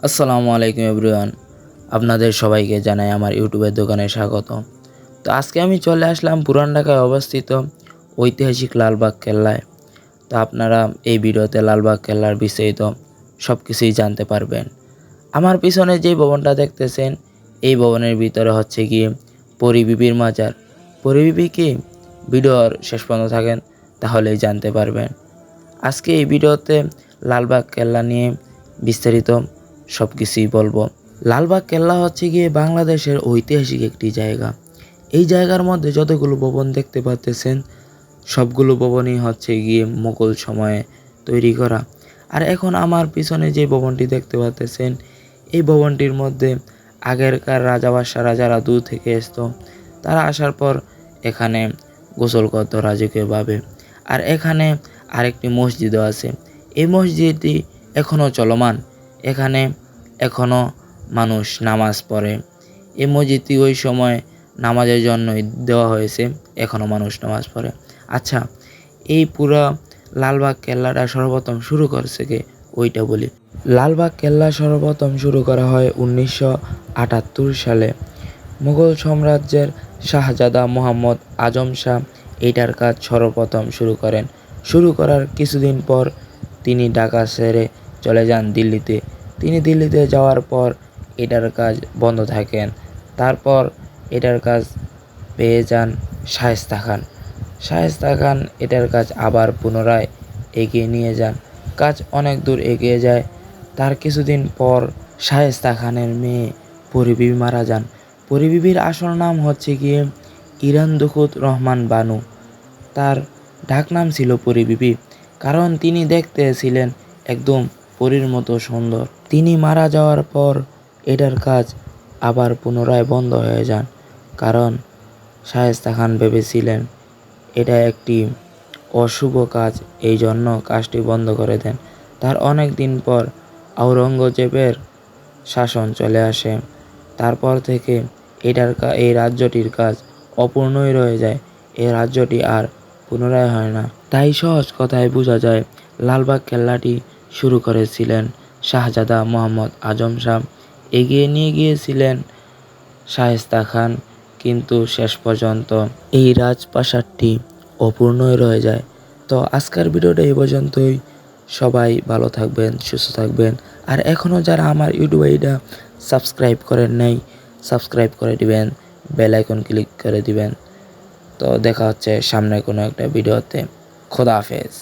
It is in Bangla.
আসসালামু আলাইকুম এভরিওয়ান, আপনাদের সবাইকে জানাই আমার ইউটিউবের দোকানে স্বাগত। তো আজকে আমি চলে আসলাম পুরান ঢাকায় অবস্থিত ঐতিহাসিক লালবাগ কেল্লায়। তো আপনারা এই ভিডিওতে লালবাগ কেল্লার বিস্তারিত সব কিছুই জানতে পারবেন। আমার পিছনে যে ভবনটা দেখতেছেন, এই ভবনের ভিতরে হচ্ছে গিয়ে পরী বিবির মাজার। পরী বিবি কি? ভিডিওর শেষ পর্যন্ত থাকেন তাহলেই জানতে পারবেন। আজকে এই ভিডিওতে লালবাগ কেল্লা নিয়ে বিস্তারিত সব কিছুই বলবো। লালবাগ কেল্লা হচ্ছে গিয়ে বাংলাদেশের ঐতিহাসিক একটি জায়গা। এই জায়গার মধ্যে যতগুলো ভবন দেখতে পাচ্ছেন, সবগুলো ভবনই হচ্ছে গিয়ে মুঘল সময়ে তৈরি করা। আর এখন আমার পিছনে যে ভবনটি দেখতে পাচ্ছেন, এই ভবনটির মধ্যে আগেরকার রাজা বাদশাহরা যারা দূর থেকে আসতো, তারা আসার পর এখানে গোসল করতো রাজকীয়ভাবে। আর এখানে আরেকটি মসজিদও আছে। এই মসজিদটি এখনও চলমান। এখানে এখনও মানুষ নামাজ পড়ে। এই মসজিদটি ওই সময় নামাজের জন্যই দেওয়া হয়েছে, এখনও মানুষ নামাজ পড়ে। আচ্ছা, এই পুরো লালবাগ কেল্লাটা সর্বপ্রথম শুরু করছে কে, ওইটা বলি। লালবাগ কেল্লা সর্বপ্রথম শুরু করা হয় 1978 সালে। মুঘল সাম্রাজ্যের শাহজাদা মোহাম্মদ আজম শাহ এইটার কাজ সর্বপ্রথম শুরু করেন। শুরু করার কিছুদিন পর তিনি ঢাকা ছেড়ে চলে যান দিল্লিতে। তিনি দিল্লিতে যাওয়ার পর এটার কাজ বন্ধ থাকেন। তারপর এটার কাজ পেয়ে যান শায়েস্তা খান। শায়েস্তা খান এটার কাজ আবার পুনরায় এগিয়ে নিয়ে যান। কাজ অনেক দূর এগিয়ে যায়। তার কিছুদিন পর শায়েস্তা খানের মেয়ে পরী বিবি মারা যান। পরী বিবির আসল নাম হচ্ছে গিয়ে ইরান দুখুত রহমান বানু। তার ডাকনাম ছিল পরী বিবি, কারণ তিনি দেখতে ছিলেন একদম পরীর মতো সুন্দর। তিনি মারা যাওয়ার পর এটার কাজ আবার পুনরায় বন্ধ হয়ে যান, কারণ শায়েস্তা খান ভেবেছিলেন এটা একটি অশুভ কাজ, এই জন্য কাজটি বন্ধ করে দেন। তার অনেক দিন পর আওরঙ্গজেবের শাসন চলে আসে। তারপর থেকে এই রাজ্যটির কাজ অপূর্ণই রয়ে যায়। এই রাজ্যটি আর পুনরায় হয় না। তাই সহজ কথায় বোঝা যায় লালবাগ কেল্লাটি শুরু করেছিলেন শাহজাদা মোহাম্মদ আজম শাহ। এগিয়ে নিয়ে গিয়েছিলেন শায়েস্তা খান, কিন্তু শেষ পর্যন্ত এই রাজপ্রাসাদটি অপূর্ণই রয়ে যায়। তো আজকের ভিডিওটা এই পর্যন্তই। সবাই ভালো থাকবেন, সুস্থ থাকবেন। আর এখনও যারা আমার ইউটিউব আইডিটা সাবস্ক্রাইব করেন নাই, সাবস্ক্রাইব করে দিবেন, বেল আইকন ক্লিক করে দিবেন। তো দেখা হচ্ছে সামনে কোনো একটা ভিডিওতে। খোদা হাফেজ।